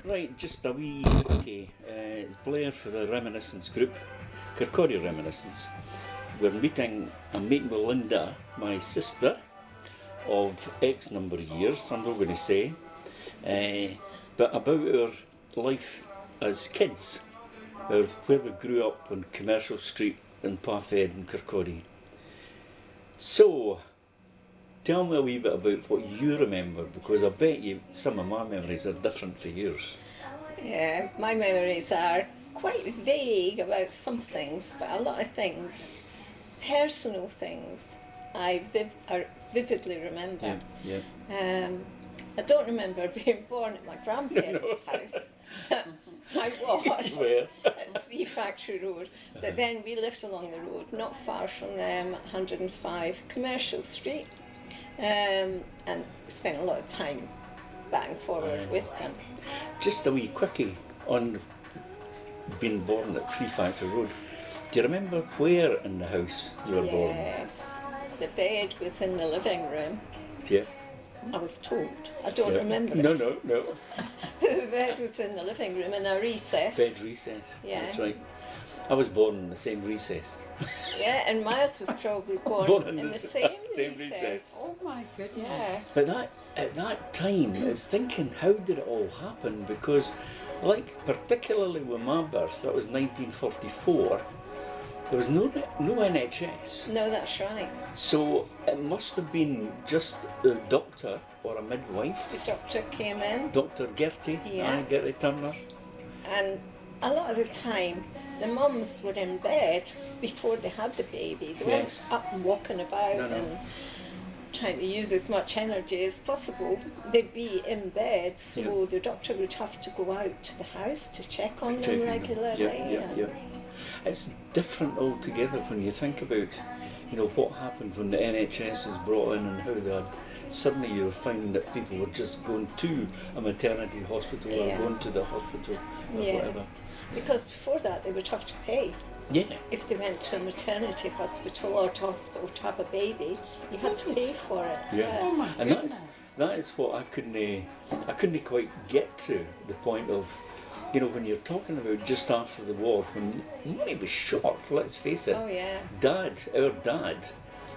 Right, just a wee quickie. It's Blair for the Reminiscence group, Kirkcaldy Reminiscence. I'm meeting with Linda, my sister, of X number of years, I'm not going to say, but about our life as kids, where we grew up on Commercial Street in Parthead in Kirkcaldy. So, tell me a wee bit about what you remember, because I bet you some of my memories are different for yours. Yeah, my memories are quite vague about some things, but a lot of things, personal things, I vividly remember. Yeah. I don't remember being born at my grandparents' house, but I was Where? at 3 Factory Road. But then we lived along the road, not far from them, 105 Commercial Street, and spent a lot of time back and forward with them. Just a wee quickie on being born at 3 Factory Road. Do you remember where in the house you were born? Yes, the bed was in the living room. Yeah. I was told. I don't Yeah. remember. No. The bed was in the living room in a recess. Bed recess. Yeah. That's right. I was born in the same recess. Yeah, and Myles was probably born in the same recess. Oh my goodness. But at that time, I was thinking, how did it all happen? Because, particularly with my birth, that was 1944, there was no NHS. No, that's right. So it must have been just a doctor or a midwife. The doctor came in, Dr. Gertie, Yeah. Gertie Turner. and a lot of the time, the mums were in bed before they had the baby. They Yes. weren't up and walking about No. and trying to use as much energy as possible. They'd be in bed, so the doctor would have to go out to the house to check on them Checking them. regularly. Yeah. It's different altogether when you think about, what happened when the NHS was brought in and how they had. Suddenly you find that people were just going to a maternity hospital or going to the hospital or whatever. Because before that they would have to pay. Yeah. If they went to a maternity hospital or to hospital to have a baby, you had to pay for it. Yeah. Oh my And goodness. that is what I couldn't quite get to, the point of, when you're talking about just after the war, when money was short, let's face it. Oh yeah, Our dad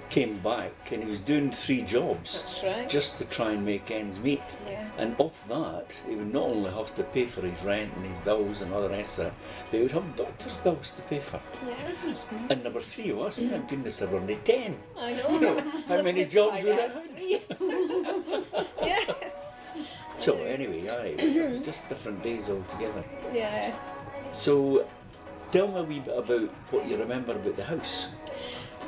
came back and he was doing 3 jobs that's right. just to try and make ends meet. Yeah. And of that, he would not only have to pay for his rent and his bills and all the rest of it, but he would have doctor's bills to pay for. Yeah, And there were 3 of us, thank goodness there were only 10. I know. How Let's many get jobs by would that. I have? Yeah. So anyway, it was just different days altogether. Yeah. So tell me a wee bit about what you remember about the house.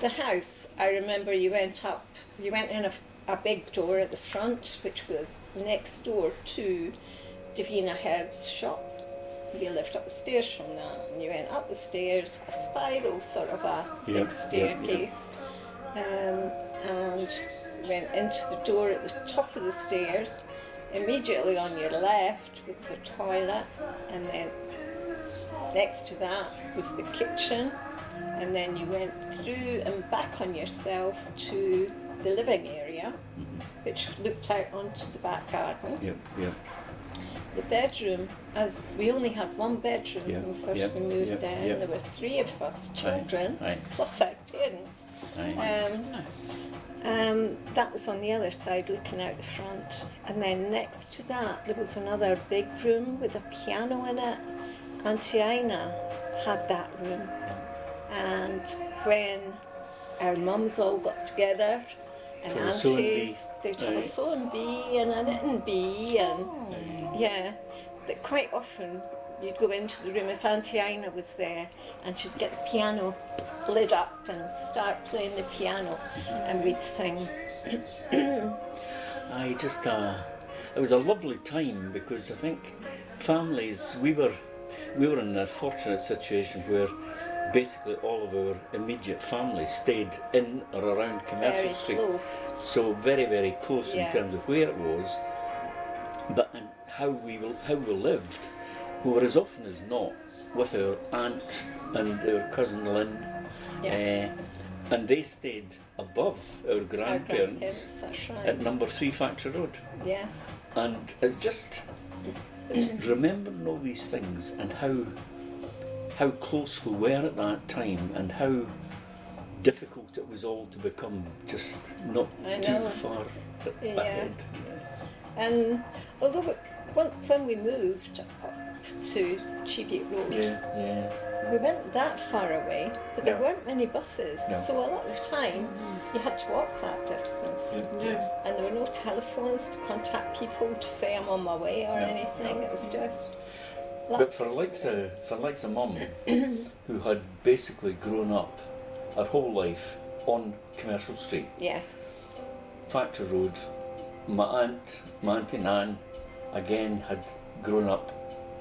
The house, I remember you went in a big door at the front, which was next door to Davina Herd's shop. You lived up the stairs from that, and you went up the stairs, a spiral sort of a big staircase, and went into the door at the top of the stairs. Immediately on your left was the toilet, and then next to that was the kitchen, and then you went through and back on yourself to the living area, which looked out onto the back garden. Yeah. The bedroom, as we only had one bedroom when first we moved there, and there were 3 of us children, Aye. plus our parents. Nice. That was on the other side, looking out the front. And then next to that, there was another big room with a piano in it. Auntie Ina had that room. And when our mums all got together, and For a sewing aunties, bee. they'd have a sewing bee and a knitting bee, and but quite often you'd go into the room if Auntie Ina was there, and she'd get the piano lid up and start playing the piano, and we'd sing. It was a lovely time, because I think families, we were in a fortunate situation where basically all of our immediate family stayed in or around Commercial Very Street. close. So very, very close in Yes. terms of where it was, but in how we lived, we were as often as not with our aunt and our cousin Lynn, and they stayed above our grandparents That's right. at number 3 Factory Road. Yeah. And it's just, It's remembering all these things and how close we were at that time and how difficult it was all to become just not I too know. far Yeah. ahead. And although when we moved up to Cheviot Road, Yeah. we weren't that far away, but there No. weren't many buses. No. So a lot of the time, you had to walk that distance. Yeah. And there were no telephones to contact people to say I'm on my way or No. anything. It was just. But for likes of mum, who had basically grown up her whole life on Commercial Street, Yes. Factory Road, my auntie Nan, again had grown up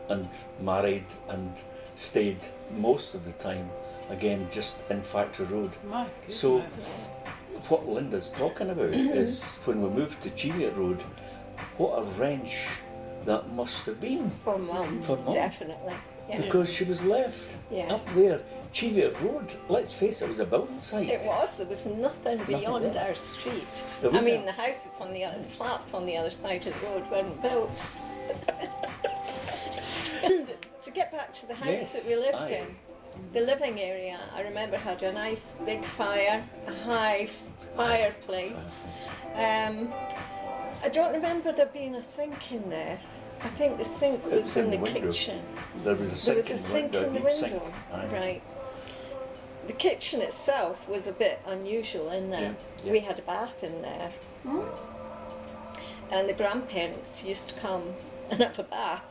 and married and stayed most of the time, again just in Factory Road. My goodness. So what Linda's talking about is when we moved to Cheviot Road, what a wrench that must have been. For mum. For mum. Definitely. Yes. Because she was left Yeah. up there. Cheviot Road, let's face it, was a building site. It was. There was nothing beyond there. our street. There I was mean, no- the houses on the flats on the other side of the road weren't built. To get back to the house Yes, that we lived aye. in, the living area, I remember had a nice big fire, a high fireplace. I don't remember there being a sink in there. I think the sink was It's in in the the window. kitchen. There was a sink There was a in the sink window, in the deep sink. window. Aye. Right. The kitchen itself was a bit unusual in that Yeah. we had a bath in there. And the grandparents used to come and have a bath.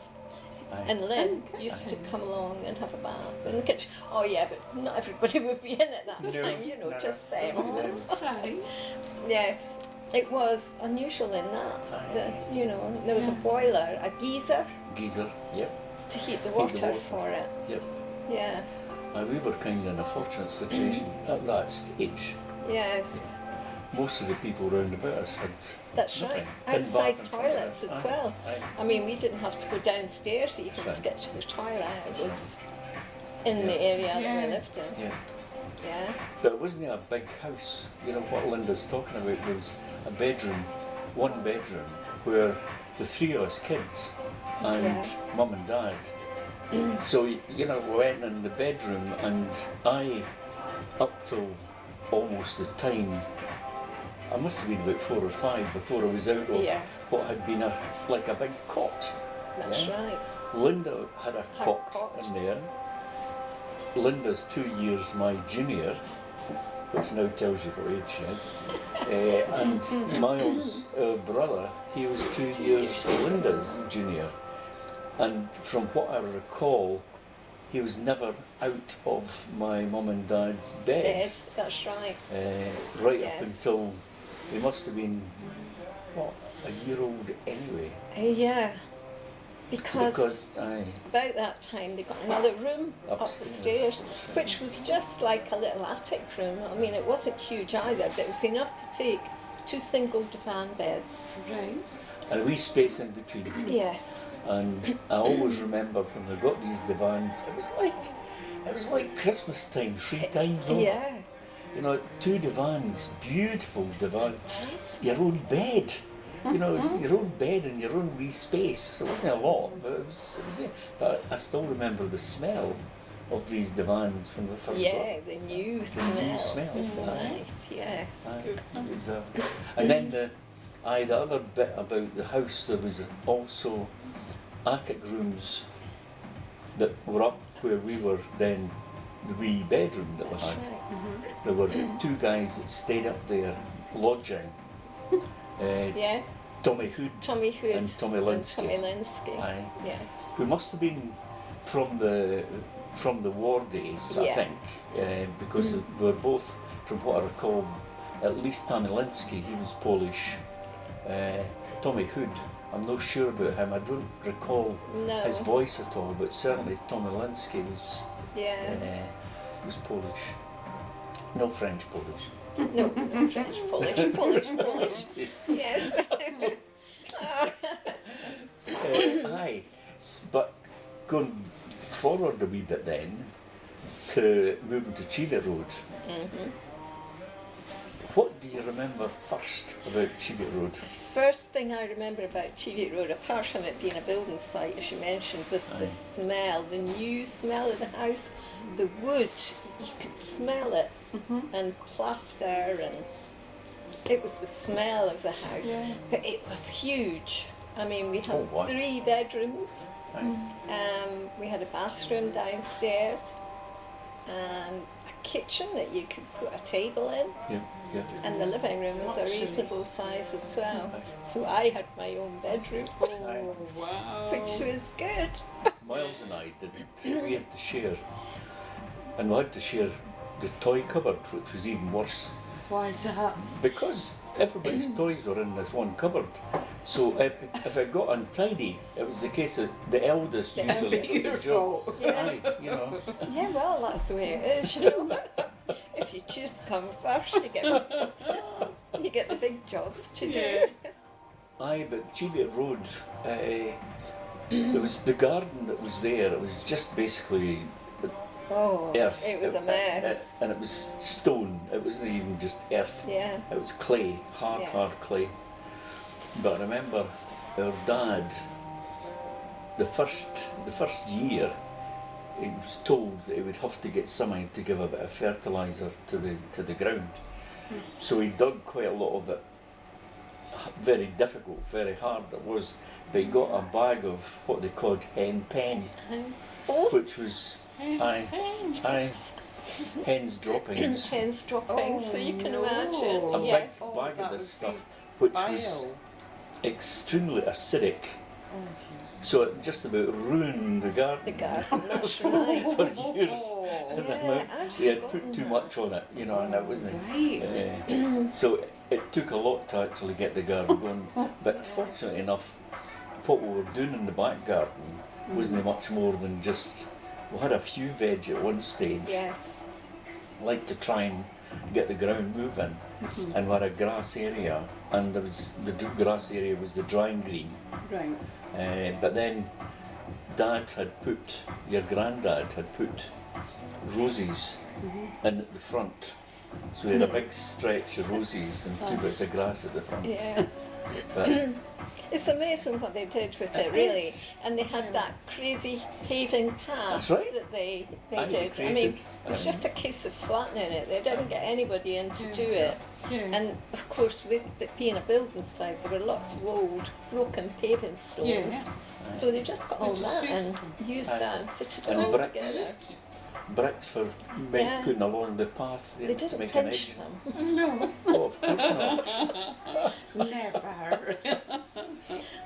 Aye. And Lynn used to come along and have a bath in the kitchen. Oh yeah, but not everybody would be in at that No, time, you know, no, just no. them. Okay. Yes, it was unusual in that. Aye. You know, there was a boiler, a geyser Geyser, yep, to heat the the water water. for it. yep. Yeah, We were kind of in a fortunate situation at that stage. yes. Most of the people round about us had That's nothing. right. Didn't Outside bath in front of toilets us. as Aye, well. aye. I mean, we didn't have to go downstairs even Right. to get to the toilet. It was in Yeah. the area that Yeah. we lived in. Yeah. Yeah. But it wasn't a big house. You know what Linda's talking about, there was a bedroom, one bedroom, where the three of us kids and Yeah. mum and dad. So, you know, we went in the bedroom and I, up till almost the time, I must have been about 4 or 5 before I was out of Yeah. what had been like a big cot. That's Yeah. right. Linda had a Had a cot cot. in there. Linda's 2 years my junior, which now tells you what age she is. And Myles' brother, he was 2 years Linda's junior. And from what I recall, he was never out of my mum and dad's Bed. That's right. right Yes. up until they must have been, what, a year old anyway. Yeah. Because aye, about that time they got another room up the Upstairs. stairs, which was just like a little attic room. I mean, it wasn't huge either, but it was enough to take 2 single divan beds. Right. and a wee space in between. Yes. And I always remember when we got these divans, it was like Christmas time, 3 times over. Yeah. You know, 2 divans, beautiful divans, Fantastic. your own bed. You know, your own bed and your own wee space. It wasn't a lot, but it was there. But I still remember the smell of these divans when we first got Yeah, the new smell. smell, was aye. nice, yes. Aye, it was, and then the other bit about the house, there was also attic rooms that were up where we were then, the wee bedroom that we That's had. right. There were 2 guys that stayed up there lodging. Yeah, Tommy Hood, Tommy Hood And Tommy Linsky. Tommy Linsky. Aye. Yes. who must have been from the war days, I Yeah. think, because they were both, from what I recall, at least Tommy Linsky, he was Polish. Tommy Hood, I'm not sure about him. I don't recall No. his voice at all, but certainly Tommy Linsky Yeah. was Polish. No French Polish. No, no, French, Polish. Yes. Aye, but going forward a wee bit then to moving to Cheviot Road. What do you remember first about Cheviot Road? First thing I remember about Cheviot Road, apart from it being a building site, as you mentioned, was the smell, the new smell of the house, the wood. You could smell it, and plaster, and it was the smell of the house. Yeah. But it was huge. I mean, we had Oh, wow. 3 bedrooms. Aye. We had a bathroom downstairs, and a kitchen that you could put a table in. Yeah, yeah. And the living room was a reasonable size as well. So I had my own bedroom, Oh, wow. which was good. Myles and I didn't. We had to share. And we had to share the toy cupboard, which was even worse. Why is that? Because everybody's toys were in this one cupboard. So if it got untidy, it was the case that the eldest The usually eldest. did the job. Beautiful. Yeah. Aye, you know. Yeah, well, that's the way it is, you know. If you choose to come first, you get the big jobs to do. Aye, but Cheviot Road, there was the garden that was there. It was just basically Oh, earth. it was a mess. And it was stone. It wasn't even just earth. Yeah. It was clay, hard clay. But I remember our dad, the first year, he was told that he would have to get something to give a bit of fertiliser to the ground. So he dug quite a lot of it. Very difficult, very hard it was. But he got a bag of what they called hen pen, Oh, which was hen's droppings. hens dropping, so you can no. imagine. A Yes. big bag that of this would stuff, be which was vile. extremely acidic. So it just about ruined the The garden garden, that's right. for years. And the Yeah, amount I'd they had forgotten put too that. much on it, you know, and that wasn't. Right. So it took a lot to actually get the garden going. But fortunately enough, what we were doing in the back garden wasn't much more than just. We had a few veg at one stage, Yes. like to try and get the ground moving, and we had a grass area, and there was grass area was the drying green. Right. But then your granddad had put roses in at the front. So we had a big stretch of roses and 2 bits of grass at the front. Yeah. But It's amazing what they did with it, It really. is. And they had that crazy paving path That's right. that they Aye, did. I created. mean, it was just a case of flattening it. They didn't get anybody in to do it. Yeah. And of course, with it being a building site, there were lots of old broken paving stones. Yeah. So they just got all It just that suits and them. used Aye. that and fitted it And all bricks. together. bricks for Yeah. putting along the path there They to didn't make an pinch edge. them. No, Oh, of course not. never.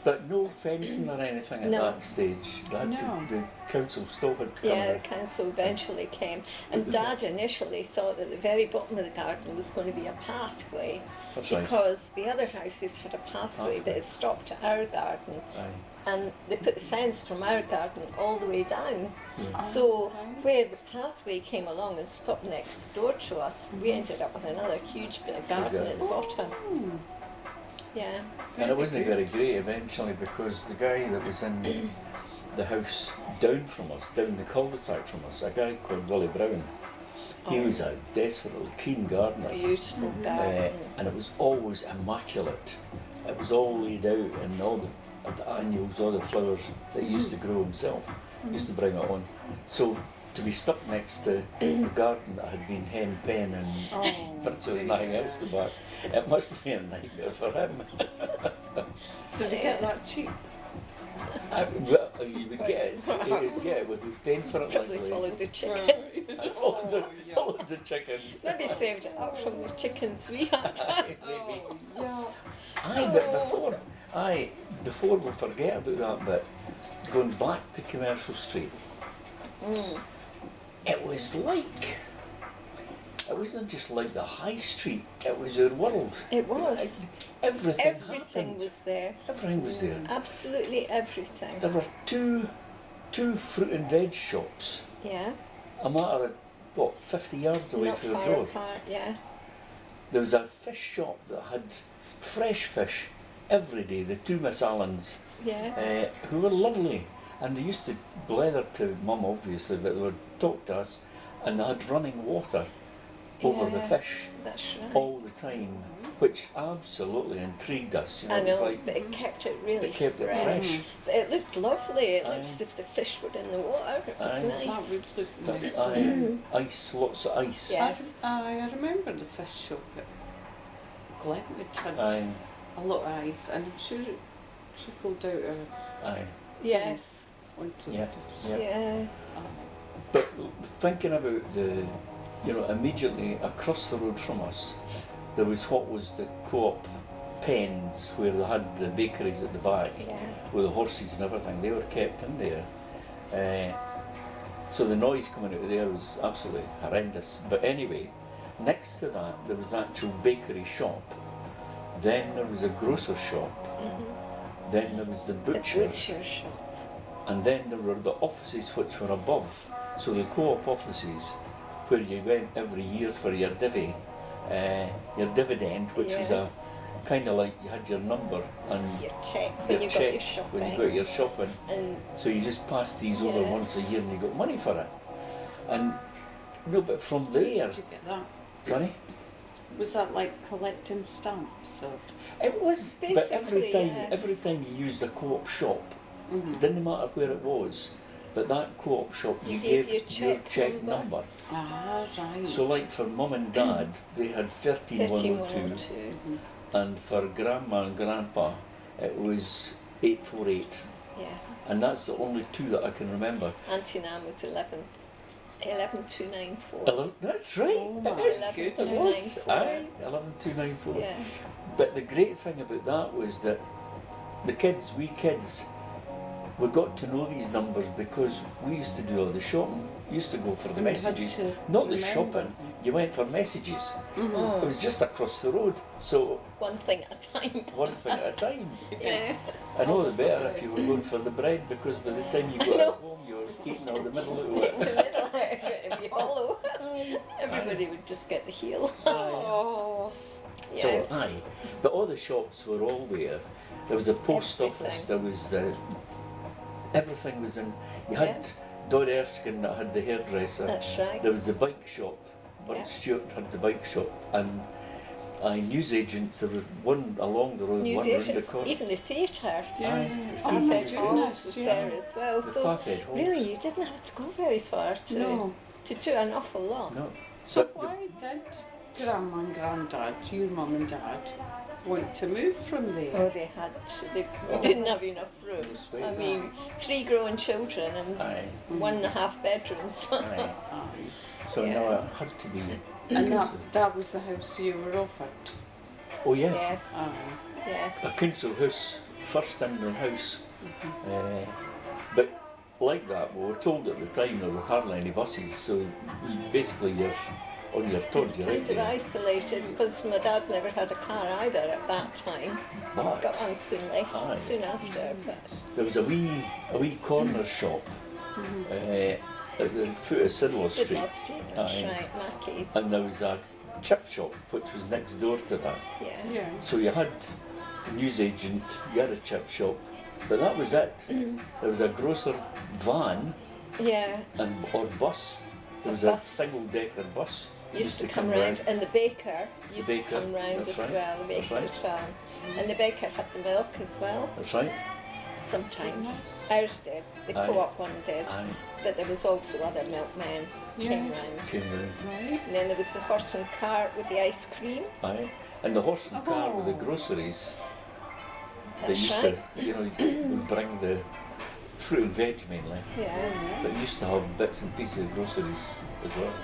But no fencing or anything at No. that stage. That No. the council still had to come Yeah, the in. council eventually came. And Dad initially thought that the very bottom of the garden was going to be a pathway That's right. because the other houses had a pathway, but it stopped at our garden. Aye. And they put the fence from our garden all the way down. Yeah. So Okay. where the pathway came along and stopped next door to us, we ended up with another huge bit of garden at the bottom. Hmm. Yeah. And it wasn't very great eventually because the guy that was in the house down from us, down the cul-de-sac from us, a guy called Willie Brown, he was a desperately keen gardener. Beautiful garden. And it was always immaculate. It was all laid out and all the annuals, all the flowers that he used to grow himself, used to bring it on. So to be stuck next to a garden that had been hen pen and Oh, virtually nothing else to back, it must have been a nightmare for him. Did you get that cheap? Well, you would get it with paying for it Probably like followed the chickens. I followed the chickens. Maybe saved it up from the chickens we had. Maybe. Yeah. Aye, but before we forget about that bit, going back to Commercial Street, it was like, it wasn't just like the high street, it was our world. It was. Everything Everything happened. was there. Everything was there. Absolutely everything. There were two fruit and veg shops, Yeah. a matter of, what, 50 yards away Not from our far door. apart, yeah. There was a fish shop that had fresh fish every day, the two Miss Allens, Yes. who were lovely. And they used to blether to Mum, obviously, but they would talk to us, and they had running water. over the Yeah. fish That's right. all the time, which absolutely intrigued us. You know, I it was know, like but it kept it really it kept fresh. it fresh. But it looked lovely. It looked Aye. as if the fish were in the water. It was Aye. nice. That would look But nice. ice, lots of ice. Yeah. Yes. I remember the fish shop at Glenwood had Aye, a lot of ice, and I'm sure it trickled out aye. Yes. onto Yeah, the fish. yeah. Yeah. But thinking about the, you know, immediately across the road from us, there was what was the co-op pens where they had the bakeries at the back, Yeah. with the horses and everything. They were kept in there. So the noise coming out of there was absolutely horrendous. But anyway, next to that there was the actual bakery shop. Then there was a grocer shop. Then there was the The butcher. butcher shop. And then there were the offices which were above. So the co-op offices, where you went every year for your dividend, which was a Yes. kind of like you had your number and Your check when your you got check your shopping. when you got your shopping. And So you just passed these over Yeah. once a year and you got money for it. And no, but from there, Did you get that? sorry, Was that like collecting stamps? Or? it was. But Basically, yes. every time you used a co-op shop, Mm-hmm. it didn't matter where it was, but that co-op shop you You gave gave your your check check number. number. Ah, right. So like for mum and dad, they had 13102, 13102. and for grandma and grandpa, it was 848, Yeah. and that's the only two that I can remember. Auntie Nan was 11294. That's right. Oh my It is. goodness. It was. 11294. Aye, 11294. Yeah. But the great thing about that was that we kids, we got to know these numbers because we used to do all the shopping. We used to go for the And you had messages, to not the remember shopping. them. You went for messages. Oh, It was just across the road, so one thing at a time. one thing at a time. Yeah. I know the better if you were going for the bread, because by the time you got at home, you were eating all the middle out of In the it. middle, it'd be hollow. Everybody would just get the heel. Oh, So yes. aye, but all the shops were all there. There was a post office. There was everything was in. You had Dodd Erskine that had the hairdresser. That's right. There was the bike shop. Bert Yeah. Stewart had the bike shop, and newsagents. There was one along the road, one round the Musicians, corner. even the theatre. Yeah. Aye, Oh the my theatre Halls goodness, was yeah. there as well. The So Parkhead Halls. really, you didn't have to go very far to No. to do an awful lot. No. So But the- why did Grandma and Granddad, your mum and dad, want to move from there? Oh, they had. We didn't have enough room. No I space. mean, 3 growing children and Aye, 1.5 bedrooms. aye. Aye. So Yeah. no, it had to be. And because that was the house you were offered? oh yeah, Yes, Aye. yes. a council house, first in their house. But like that, we were told at the time there were hardly any buses, so basically you're on your todd, you're out Kind of there. isolated because my dad never had a car either at that time. Got But one soon Aye. soon after. But there was a wee corner shop at the foot of Sidlaw Street, Sidlaw Street, that's Aye. right, Mackey's. and there was a chip shop which was next door to that. Yeah. Yeah. So you had newsagent, you had a chip shop, but that was it. There was a grocer van Yeah. and or bus. There was A a bus. single decker bus. Used to come round, and the baker used baker, to come round that's as right, well, the that's baker right. as well. And the baker had the milk as well, That's right. sometimes. Nice. Ours did, the Aye. co-op one did. Aye, But there was also other milkmen came Yeah. round. came round. Right. And then there was the horse and cart with the ice cream. Aye, and the horse and car with the Oh. groceries. They That's used right. to, would bring the fruit and veg mainly, Yeah. but used to have bits and pieces of groceries as well.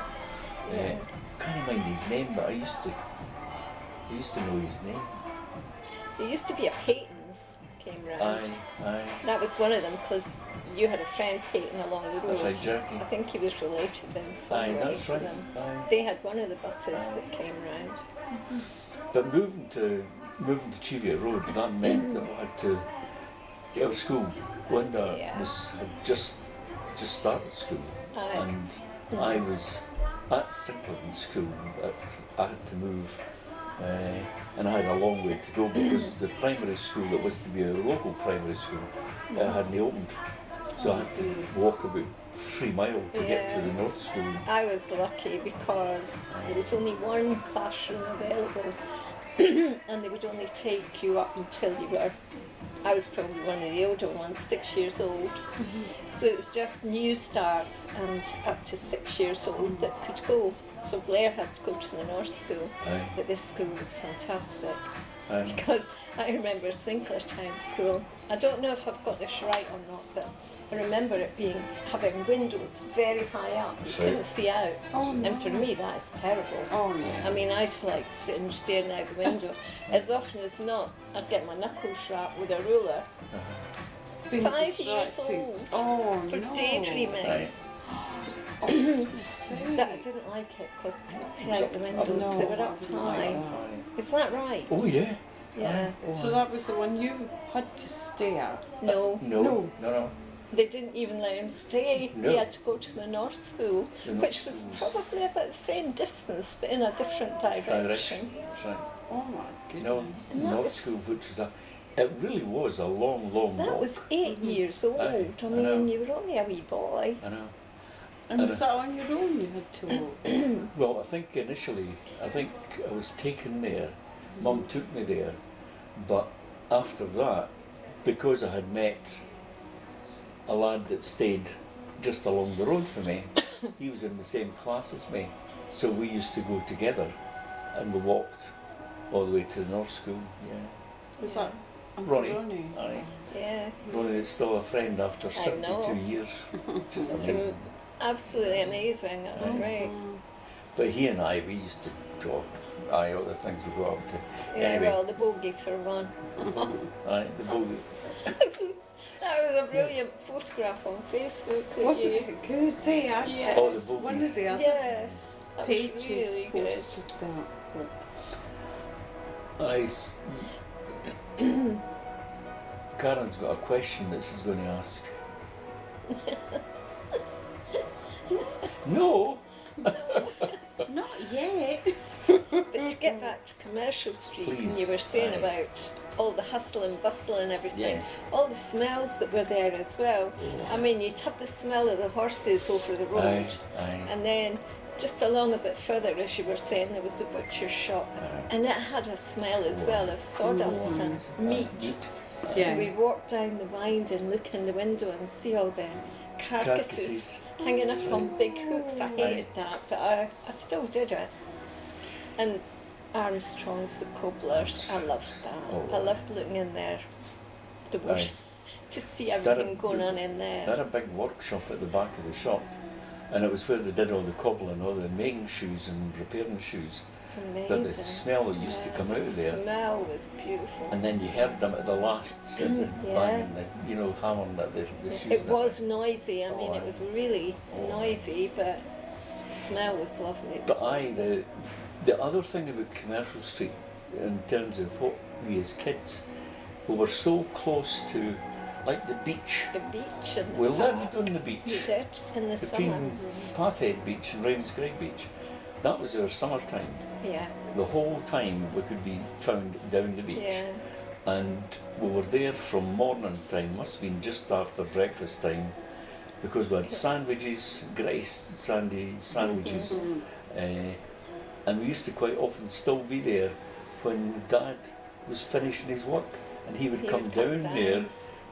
Yeah. Can't mind his name, but I used to know his name. There used to be a Peyton's came round. Aye, aye. That was one of them because you had a friend Peyton along the road. That's right, Jackie. I think he was related in some Aye, way that's to right. them. Aye. They had one of the buses that came round. But moving to Cheviot Road, that meant that we had to get out of school. Linda Yeah. had just started school, Aye. and I was at Sinclairton School. But I had to move, and I had a long way to go because the primary school that was to be a local primary school hadn't opened. So I had to walk about 3 miles to get to the North School. I was lucky because there was only one classroom available and they would only take you up until you were, I was probably one of the older ones, 6 years old. So it was just new starts and up to 6 years old that could go. So Blair had to go to the North School, Aye. but this school was fantastic. Aye. Because I remember Sinclairtown School, I don't know if I've got this right or not, but I remember it having windows very high up, you That's right. couldn't see out. Oh, no. And for me that's terrible. Oh, no. I mean, I used to like sitting staring out the window. As often as not, I'd get my knuckles sharp with a ruler. Being 5 years distracted. old Oh, for no. daydreaming. Aye. Oh, goodness sake. But I didn't like it because I couldn't see Was out the up- windows. no, They were I up wouldn't like high. that. Is that right? Oh yeah. Yeah. So that was the one you had to stay at? No, No. they didn't even let him stay. No. He had to go to the North School, The North which was School probably about the same distance but in a different direction. That's right. Oh my No, goodness. And that North was- School, which was it really was a long walk. That was 8 years old. Aye, I I mean, know. you were only a wee boy. I know. And was that on your own you had to walk? Well, I think initially, I was taken there. Mum took me there, but after that, because I had met a lad that stayed just along the road from me, he was in the same class as me, so we used to go together, and we walked all the way to the North School. Yeah, Was that Uncle Ronnie. Ronnie? Aye. Yeah. Ronnie is still a friend after I know. 72 years. Just It's amazing. absolutely amazing. That's Aye. great. But he and I, we used to talk. Aye, all the things we got up to. Yeah, Anyway, well, the bogey for one. aye, the bogey. That was a brilliant photograph on Facebook. that Wasn't you- it good? Yeah. Yes. Oh, the bogies. One of the other Yes. That was pages really good. posted that. Karen's got a question that she's going to ask. No. Not yet. But to get back to Commercial Street, and Please. you were saying Aye. about all the hustle and bustle and everything, Yeah. all the smells that were there as well. I mean, you'd have the smell of the horses over the road, Aye, aye. and then just along a bit further, as you were saying, there was a butcher's shop, and it had a smell as well of sawdust and meat. Yeah. And we'd walk down the wind and look in the window and see all the carcasses hanging up on big hooks. I hated that, but I still did it. And Armstrong's, the cobblers, I loved that. Oh. I loved looking in there doors to see everything going on in They had there. a big workshop at the back of the shop, and it was where they did all the cobbling, all the making shoes and repairing shoes. It's amazing. But the smell that used to come out of The there, smell was beautiful. and then you heard them at the last sitting Yeah. banging, hammering the shoes. It and was noisy. I mean, Oh, it was really noisy, but the smell was lovely. It But was aye, the other thing about Commercial Street, in terms of what we as kids, we were so close to, like the beach. the beach and the We park. lived on the You beach, did in the summer. between Pathhead Beach and Ravenscraig Beach. That was our summertime. Yeah, The whole time we could be found down the beach. yeah. And we were there from morning time, must have been just after breakfast time, because we had sandwiches, Grace Sandy sandwiches, and we used to quite often still be there when Dad was finishing his work, and he would come down there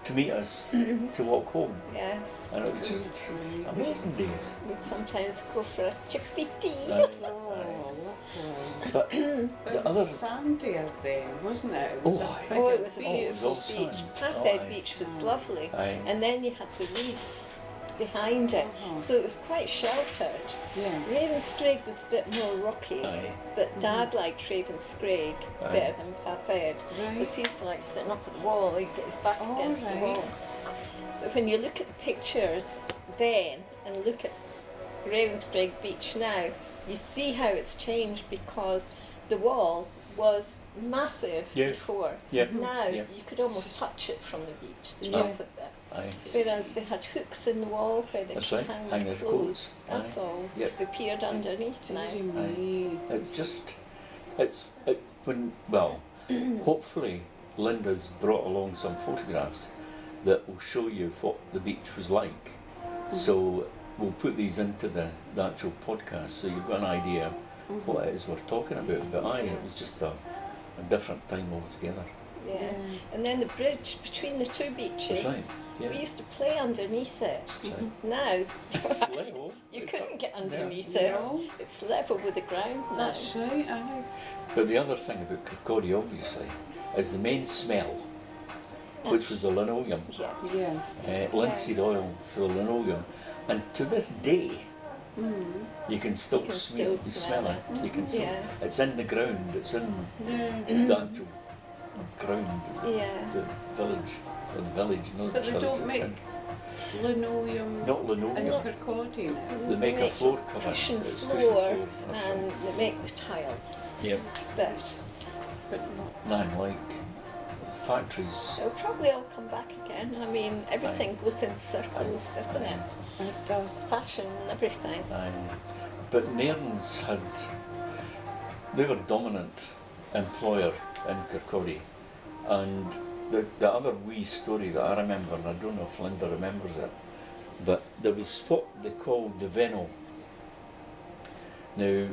to meet us to walk home, Yes. and it was just amazing days. We'd sometimes go for a chickpea tea. Aye. Oh, lovely. But But the it other, was sandier then, wasn't it? It was Oh, a aye. bigger Oh, it was a beach. beautiful all beach. sand. Pathhead Oh, aye. Beach was lovely. Aye. And then you had the reeds behind it, so it was quite sheltered. Yeah. Ravenscraig was a bit more rocky, Aye. but Dad liked Ravenscraig Aye. better than Pathhead. Right. Because he used to like sitting up at the wall, he'd get his back Oh, against the right. wall. But when you look at the pictures then and look at Ravenscraig Beach now, you see how it's changed because the wall was massive Yeah. before. yeah, Now yeah, you could almost touch it from the beach, the Yeah. top of it. aye. Whereas they had hooks in the wall where they That's could right, hang hang their their clothes. clothes. That's Aye. all. Yep. Because they appeared underneath now. Dearie me. It's just, hopefully Linda's brought along some photographs. that will show you what the beach was like. So we'll put these into the actual podcast, so you've got an idea what it is we're talking about. But it was just a different time altogether. Yeah. And then the bridge between the two beaches. That's right. Yeah. We used to play underneath it. That's right. Now, It's level. you It's couldn't up. get underneath Yeah. it. No. It's level with the ground now. That's right, aye. But the other thing about Kirkcaldy, obviously, is the main smell, which was the linoleum. Yes. Yeah. Linseed oil for the linoleum. And to this day, you can still, You can smell still it. You can still, Yes. it's in the ground, it's in Yeah. the actual ground, Yeah. the village, not But the they village, don't the make town. linoleum Not in linoleum. Kirkcaldy now. They make a floor cover. Cushion It's floor, cushion floor. That's and right. they make the tiles. Yeah. But But not. None like factories. it'll probably all come back again. I mean, everything goes in circles, doesn't it? It does. Fashion and everything. But Nairns they were dominant employer in Kirkcaldy. And the other wee story that I remember, and I don't know if Linda remembers it, but there was what they called the Venel. Now,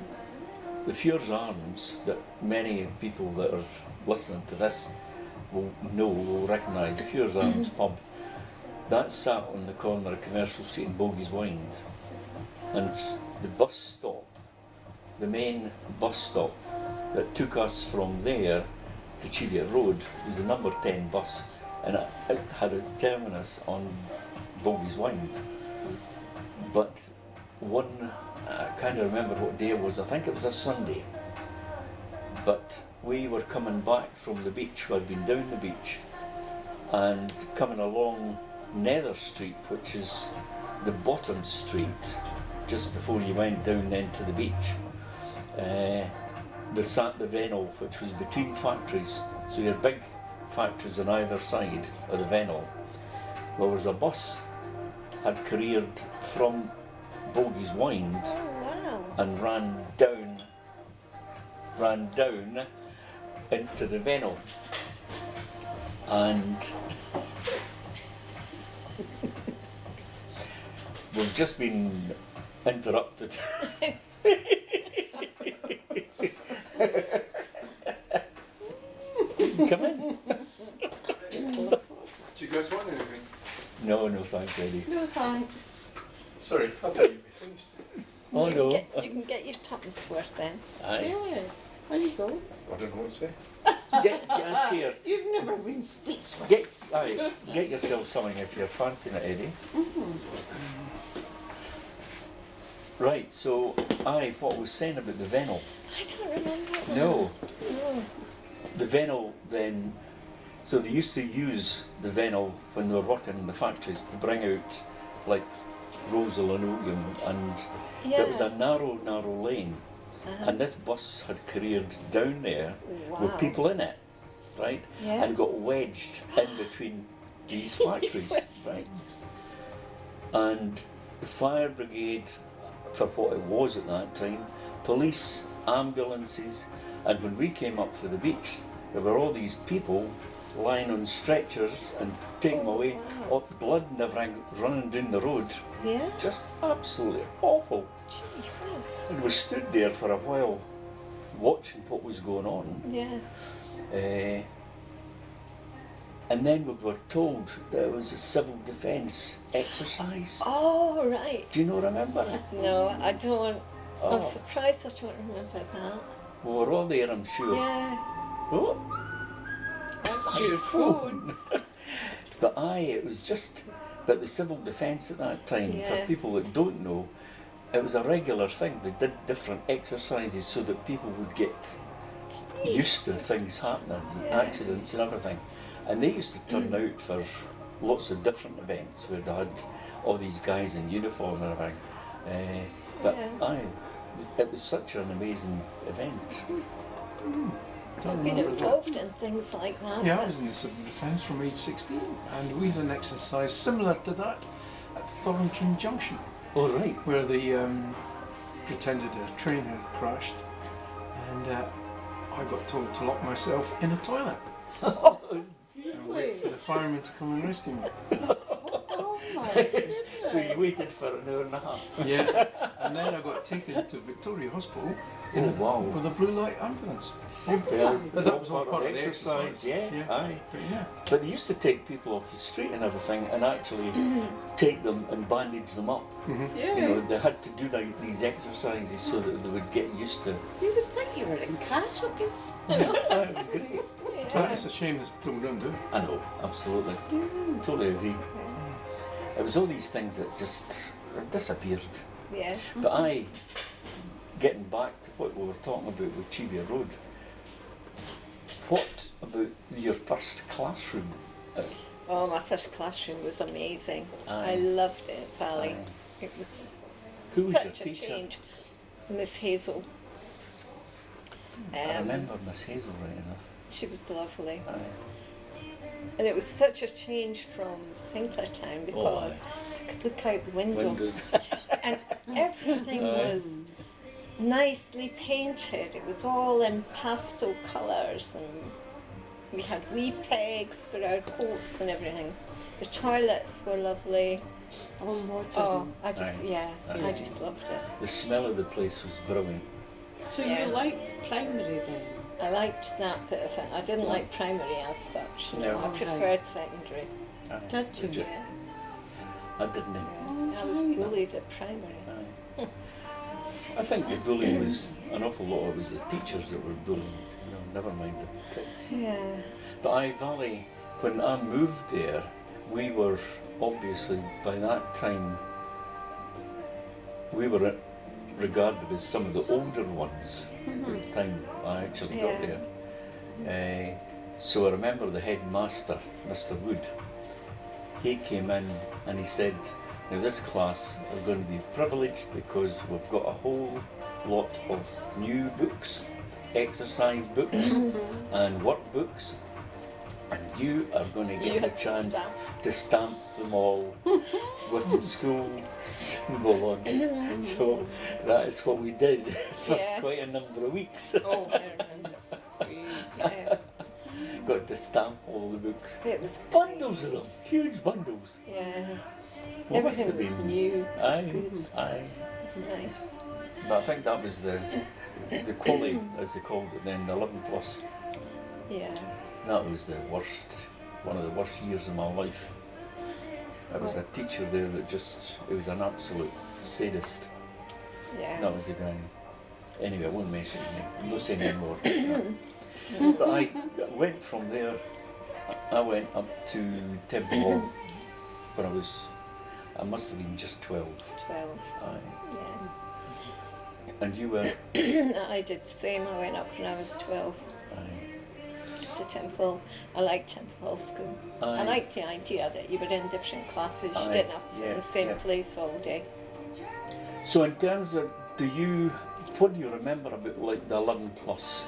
the Fjords Arms, that many people that are listening to this will recognise, the Fjords Arms pub, that sat on the corner of Commercial Street and Bogies Wynd. And the bus stop, the main bus stop that took us from there to Cheviot Road was the number 10 bus, and it had its terminus on Bogies Wynd. But I can't remember what day it was, I think it was a Sunday, but we were coming back from the beach. We'd been down the beach and coming along Nether Street, which is the bottom street just before you went down then to the beach. There sat the Venel, which was between factories, so you had big factories on either side of the Venel. There was a bus had careered from Bogies Wynd Oh, wow. and ran down into the Venel. And we've just been interrupted. Come in. Do you guys want anything? No, thanks, Eddie. No thanks. Sorry, I thought you'd be finished. Oh You no. can get your tuppence worth then. Aye. Yeah. There you go. I don't know what to say. Get a chair. You've never been speechless. Get yourself something if you're fancying it, Eddie. Right, so what I was saying about the Venel. I don't remember that. No. No. The Venel then, so they used to use the Venel when they were working in the factories to bring out like rolls of linoleum, and Yeah. it was a narrow lane, Uh-huh. and this bus had careered down there with Wow. people in it, right, Yeah. and got wedged in between these factories, Yes. right, and the fire brigade, for what it was at that time, police, ambulances, and when we came up for the beach, there were all these people lying on stretchers and taking them away, wow. up blood and everything running down the road. Yeah. Just absolutely awful. Gee whiz. And we stood there for a while watching what was going on. Yeah. And then we were told that it was a civil defence exercise. Oh, right. Do you not remember it? No, I don't. Oh. I'm surprised I don't remember that. We were all there, I'm sure. Yeah. Oh, That's your phone. but it was just that the civil defence at that time, Yeah. for people that don't know, it was a regular thing. They did different exercises so that people would get used to things happening, Yeah. accidents and everything. And they used to turn out for lots of different events where they had all these guys in uniform and everything. But Yeah. it was such an amazing event. I've been involved in things like that. Yeah, I was in the civil defence from age 16, and we had an exercise similar to that at Thornton Junction, Oh, right. where the pretended a train had crashed, and I got told to lock myself in a toilet. And and wait for the firemen to come and rescue me. Oh my goodness. So you waited for an hour and a half. Yeah, and then I got taken to Victoria Hospital Oh wow. with a blue light ambulance. Super. But that was all part of the exercise. Yeah. Yeah. Aye. But yeah, But they used to take people off the street and everything and actually take them and bandage them up. Yeah. You know, they had to do these exercises so that they would get used to. You would think you were in casualty. It was great. but it's a shame it's thrown down, do it? I know, absolutely. Totally agree. It was all these things that just disappeared. Yeah. But getting back to what we were talking about with Chevier Road, what about your first classroom? Oh, my first classroom was amazing. Aye. I loved it, Valley. Aye. It was Who was your such a teacher? change. Miss Hazel. I remember Miss Hazel right enough. She was lovely. Aye. And it was such a change from Sinclair Town because aye. I could look out the window Windows. and everything Aye. was nicely painted. It was all in pastel colours and we had wee pegs for our coats and everything. The toilets were lovely. Oh, modern. Oh, I just, Aye. yeah, Aye. I just loved it. The smell of the place was brilliant. So Yeah. you liked primary then? I liked that bit of it. I didn't like primary as such. No. I preferred secondary. Aye. Did you? Yeah. I didn't. I was bullied at primary. Aye. I think the bullying was an awful lot. It was the teachers that were bullying. Never mind the kids. Yeah. But Valley, when I moved there, we were obviously by that time we were regarded as some of the older ones at the time I actually got Yeah. there. So I remember the headmaster, Mr. Wood. He came in and he said, "Now this class are going to be privileged because we've got a whole lot of new books, exercise books and workbooks, and you are going to You get the had to chance stamp. to stamp them all with the school symbol on." So that is what we did for Yeah. quite a number of weeks. Oh, very sweet. Yeah. Got to stamp all the books. It was Bundles of them, huge bundles. Yeah. What must Everything have was been? new. It was Aye, good. aye. It was nice. But I think that was the quality, as they called it then, the 11 plus. Yeah. That was the worst, one of the worst years of my life. There was a teacher there that he was an absolute sadist. Yeah. That was the guy. Anyway, I won't mention his name. I'm not saying anymore. But I went from there, I went up to Temple Hall when I must have been just 12. 12. Aye. Yeah. And you were? I did the same. I went up when I was 12 Aye. to Temple. I liked Temple Hall School. I Aye. liked the idea that you were in different classes. You Aye, didn't have to sit in yeah, the same yeah. place all day. So in terms of, what do you remember about like the 11 plus?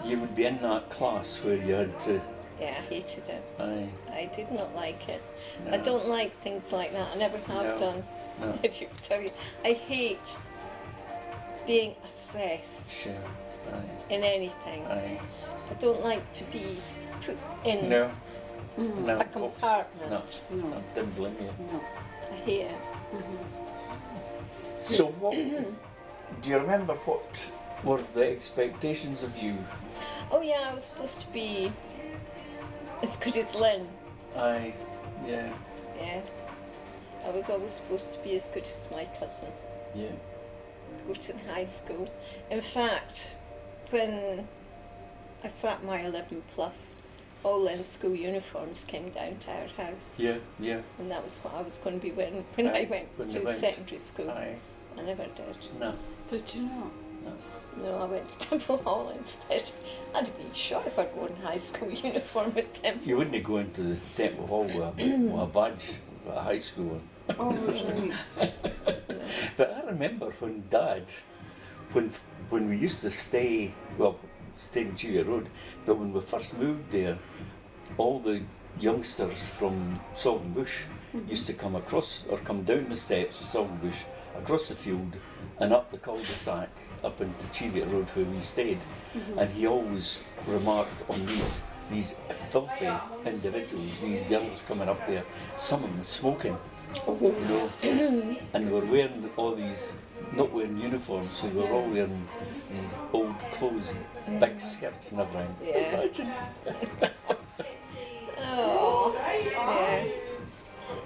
You would be in that class where you had to, Yeah, I hated it. aye, I did not like it. No. I don't like things like that. I never have No. done. no, I do tell you, I hate being assessed sure, aye, in anything. aye, I don't like to be put in no, no, a compartment. no, No. I didn't blame you. No. I hate it. So what, do you remember what were the expectations of you? Oh yeah, I was supposed to be as good as Lynn. Aye, yeah, Yeah. I was always supposed to be as good as my cousin. yeah, Go to the high school. In fact, when I sat my 11 plus, all Lynn's school uniforms came down to our house. yeah, yeah, And that was what I was going to be wearing when Aye, I went when to you went. secondary school. aye, I never did. no, Did you not? no. No, I went to Temple Hall instead. I'd have been shot if I'd worn high school uniform at Temple. You wouldn't go into Temple Hall with a badge at a high school. Oh, right. But I remember when Dad, when we used to stay in Chevier Road, but when we first moved there, all the youngsters from Saltonbush used to come across or come down the steps of Saltonbush, across the field and up the cul-de-sac up into Chevier Road where we stayed. And he always remarked on these these filthy individuals, these girls coming up there, some of them smoking, you know, and they were wearing all these, not wearing uniforms, so they were all wearing these old clothes, big skirts and everything. Yeah. Imagine. Oh, yeah.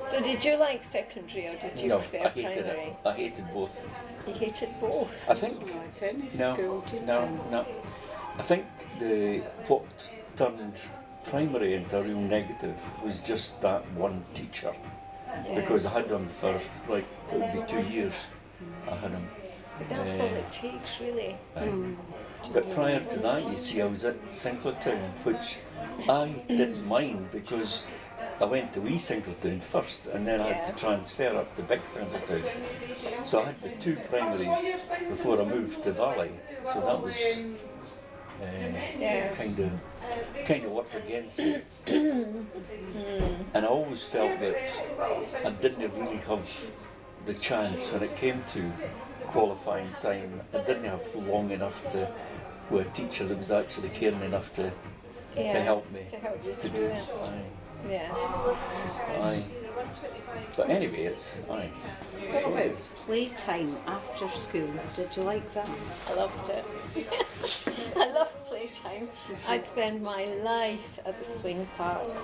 So did you like secondary or did you No, prefer I hated primary? it. I hated both. You hated both. I think Like any no, school, did no, you? no. I think what turned primary into a real negative was just that one teacher, because I had him for like it would be 2 years. I had him. But that's all it takes, really. But prior to that, you see, I was at Sinclairtown, which I didn't mind because I went to wee Sinclairtown first, and then I had to transfer up to big Sinclairtown. So I had the 2 primaries before I moved to Valley. So that was kind of worked against me. And I always felt that I didn't really have the chance when it came to qualifying time. I didn't have long enough to with a teacher that was actually caring enough to help me. To help you to through do it. Yeah. Aye. But anyway, it's aye. What about playtime after school? Did you like that? I loved it. I loved playtime. I'd spend my life at the swing parks.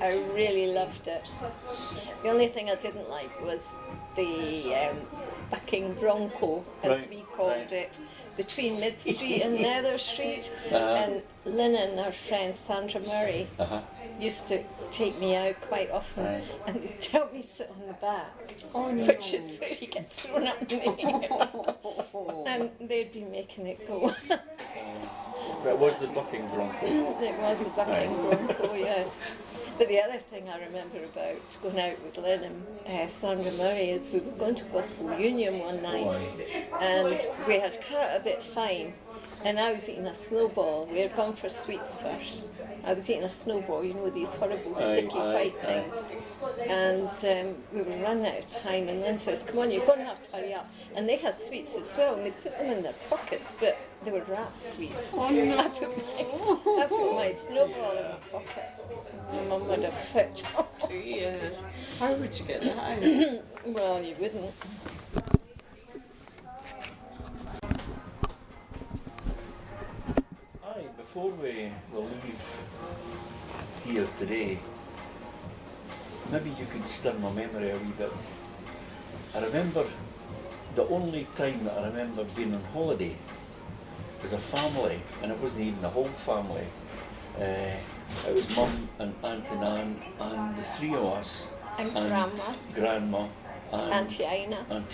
I really loved it. The only thing I didn't like was the bucking bronco, as Right, we called right. it, between Mid Street and Nether Street. And Lynn and her friend Sandra Murray used to take me out quite often, Right. and they'd tell me sit on the back, Oh, no. which is where you get thrown up in the air. And they'd be making it go. That was the bucking bronco. It was the bucking bronco, yes. But the other thing I remember about going out with Lynn and Sandra Murray is we were going to Gospel Union one night, and we had cut a bit fine, and I was eating a snowball. We had gone for sweets first. I was eating a snowball, you know, these horrible sticky white things. And we were running out of time, and Lynn says, come on, you're going to have to hurry up. And they had sweets as well, and they put them in their pockets, but they were wrapped sweets. Oh no! I put my snowball in my pocket. My mum would have fit. Dear. How would you get that out? Well, you wouldn't. Aye, before we leave here today, maybe you could stir my memory a wee bit. I remember the only time that I remember being on holiday as a family, and it wasn't even the whole family. It was Mum and Aunt and Nan and the 3 of us. And Grandma and Auntie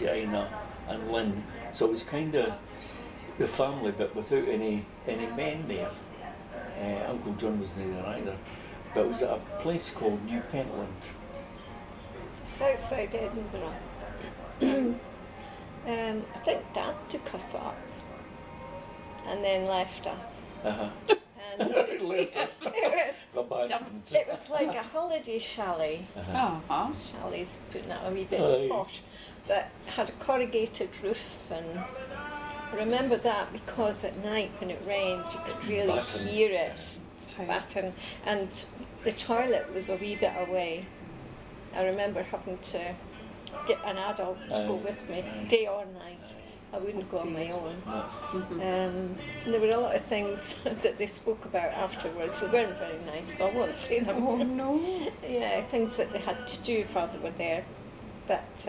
Ina and Lynn. So it was kind of the family, but without any men there. Uncle John wasn't there either. But it was at a place called New Pentland. Southside Edinburgh. I think Dad took us up and then left us. And Left us. it was like a holiday chalet. Chalet's putting it a wee bit posh, but had a corrugated roof, and I remember that because at night when it rained you could really Batten. hear it batten, and the toilet was a wee bit away. I remember having to get an adult to go with me, day or night. I wouldn't go on my own. And there were a lot of things that they spoke about afterwards that weren't very nice, so I won't say them. Oh no! Yeah, things that they had to do while they were there. But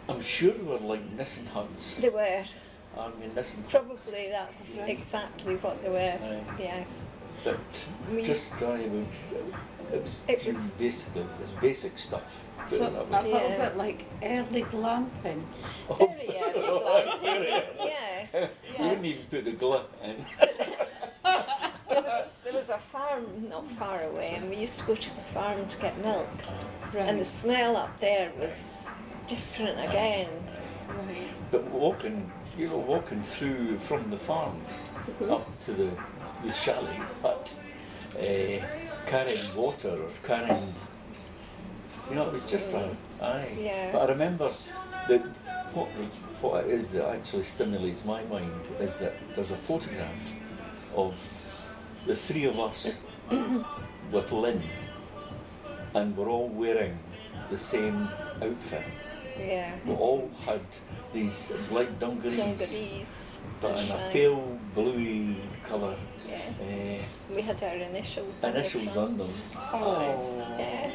I'm sure they were like Nissen huts. they were. Army Nissen huts. Probably that's exactly what they were. Yes. But We- just it was basically basic stuff. put So it that a way. little Yeah. bit like early glamping. Very early glamping. Yes, We wouldn't yes. even put the glue in. There was a farm not far away, and we used to go to the farm to get milk. And the smell up there was different again. Right. But walking through from the farm up to the chalet hut, carrying water or carrying, it was just aye. Yeah. But I remember that what it is that actually stimulates my mind is that there's a photograph of the three of us with Lynn, and we're all wearing the same outfit. Yeah. We all had these, it was like dungarees, Dungarees. but that's in a right. pale bluey colour. Yeah. We had our initials. Initials on on them. Oh. Yeah.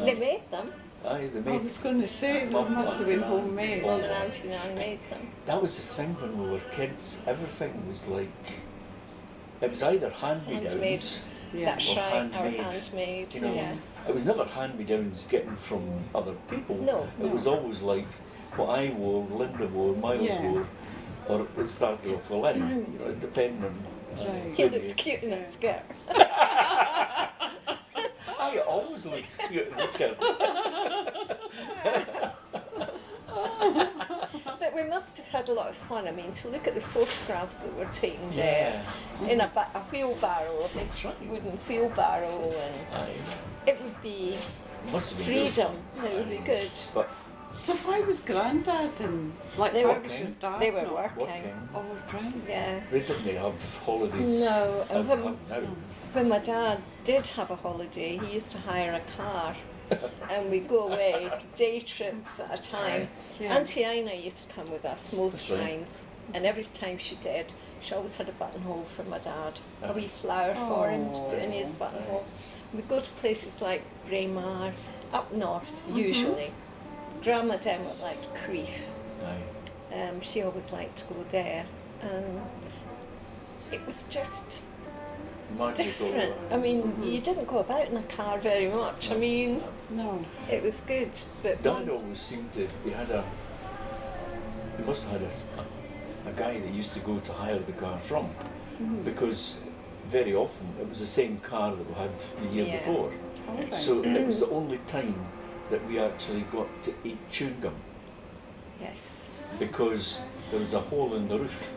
They made them. Aye, they I made. was going to say, that Mum, must have been Auntie Nan. homemade. Mum and Auntie Nan made them. That was the thing when we were kids. Everything was like, it was either hand-me-downs. Handmade. Yeah. That's Or right. handmade, Our handmade. You know, Yes. it was never hand-me-downs getting from other people. No, It was always like what I wore, Linda wore, Myles Yeah. wore, or it started off with Lynn. You know, depending on. Right. He looked cute in a skirt. I always looked cute in the skirt. But we must have had a lot of fun. I mean, to look at the photographs that were taken there in a wheelbarrow, a big That's right. wooden wheelbarrow, and Aye. it would be Must have been good freedom. fun. It would be Aye. good. But So why was Grandad and like They why were- was your dad They were not working. working, Oh, right. Yeah. they didn't have holidays No, and as they when- have now. When my dad did have a holiday, he used to hire a car, and we'd go away day trips at a time. Yeah. Auntie Ina used to come with us most That's right. times, and every time she did, she always had a buttonhole for my dad, a Oh. wee flower for him to put in his Oh. buttonhole. We'd go to places like Braemar, up north usually. Grandma Denwette liked Crieff. Aye. She always liked to go there, and it was just Magical. different. I mean, you didn't go about in a car very much. I mean, No. it was good, but Dad always seemed to. He must have had a guy that used to go to hire the car from, because very often it was the same car that we had the year Yeah. before. All right. So it was the only time that we actually got to eat chewing gum, yes. because there was a hole in the roof,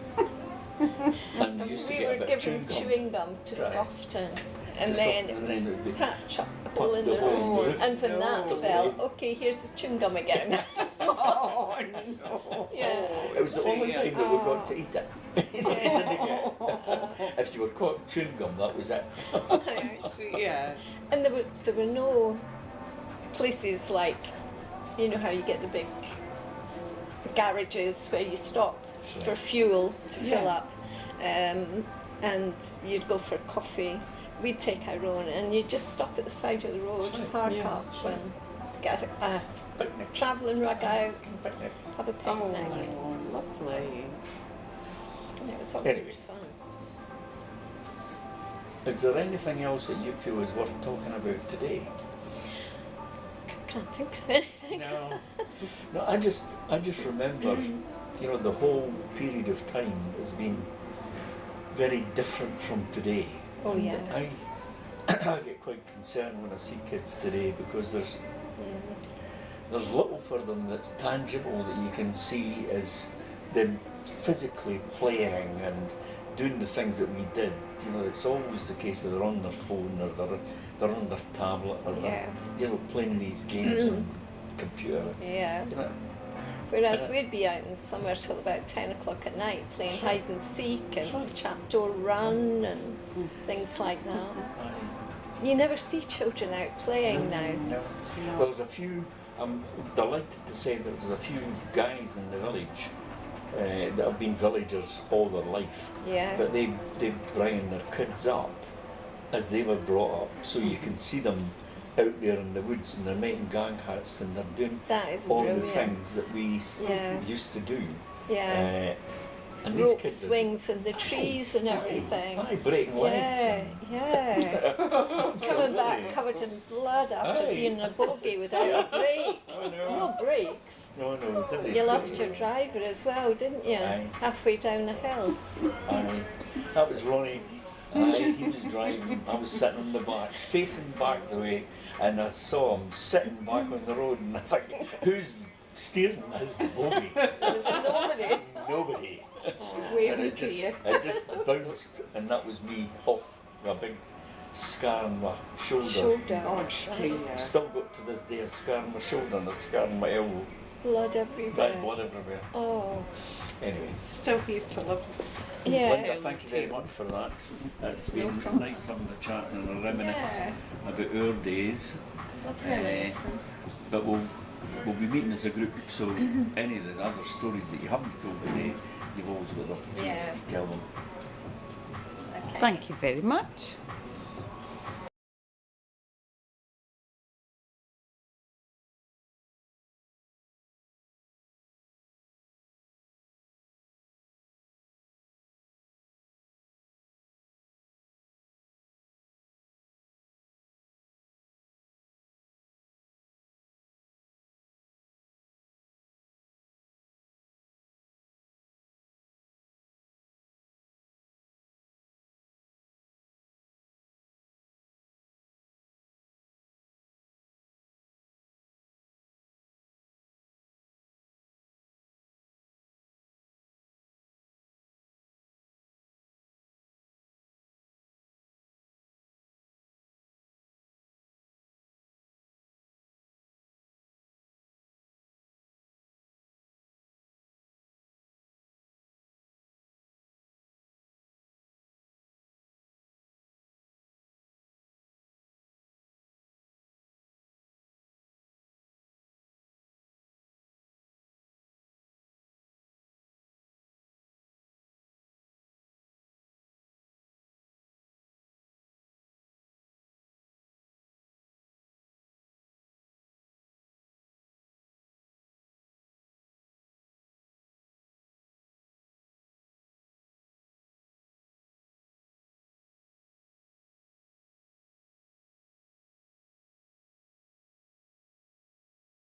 and we used to We get were a bit of given chewing gum to Right. soften, and to then soften, and then it would be patch up the Put hole in the the hole in the roof. roof. And when that No. fell, okay, here's the chewing gum again. Oh no. Yeah. It was the only dear. time that we got to eat it. You didn't get- If you were caught chewing gum, that was it. I see. Yeah. And there were no places like, you know how you get the big garages where you stop Sure. for fuel to fill Yeah. up, and you'd go for coffee. We'd take our own, and you'd just stop at the side of the road, Sure. park Yeah, up, sure. and get a Picnics. travelling rug out, Picnics. have a picnic. Oh, lovely. And it was all Anyway. good fun. Is there anything else that you feel is worth talking about today? Can't think of anything. No. No, I just remember, you know, the whole period of time has been very different from today. Oh, And yes. I get quite concerned when I see kids today, because there's little for them that's tangible that you can see as them physically playing and doing the things that we did. You know, it's always the case that they're on their phone, or they're on their tablet, or they're, you know, playing these games on computer. Yeah. You know, Whereas Yeah. we'd be out in summer till about 10 o'clock at night playing Sure. hide and seek and Sure. trapdoor run and things like that. aye. You never see children out playing now. No. Well, there's a few. I'm delighted to say that there's a few guys in the village that have been villagers all their life, Yeah. but they bring their kids up as they were brought up, so you can see them out there in the woods, and they're making gang hats, and they're doing That is all brilliant. the things that we Yes. used to do. Yeah. And these Rope kids swings in the trees and everything. Aye, breaking legs. Yeah, and- yeah. Coming Absolutely. back covered in blood after Aye. being a bogey without a break. I know. No breaks. No, didn't they? You lost your driver as well, didn't you? Aye. Halfway down the hill. Aye. That was Ronnie. Aye, he was driving. I was sitting on the back, facing back the way, and I saw him sitting back on the road, and I think, who's steering this bogey? There was nobody. Nobody. And Waving it to you. just bounced, and that was me off with a big scar on my shoulder. Shoulder. Oh, dear. Still got to this day a scar on my shoulder and a scar on my elbow. Blood everywhere. Right, blood everywhere. Oh, Anyway, Still here to live. yeah. Linda, thank you very much for that. It's been problem. nice having a chat and a reminisce Yeah. about our days. Love reminiscing. But we'll be meeting as a group, so any of the other stories that you haven't told today, you've always got the opportunity Yeah. to tell them. Okay. Thank you very much.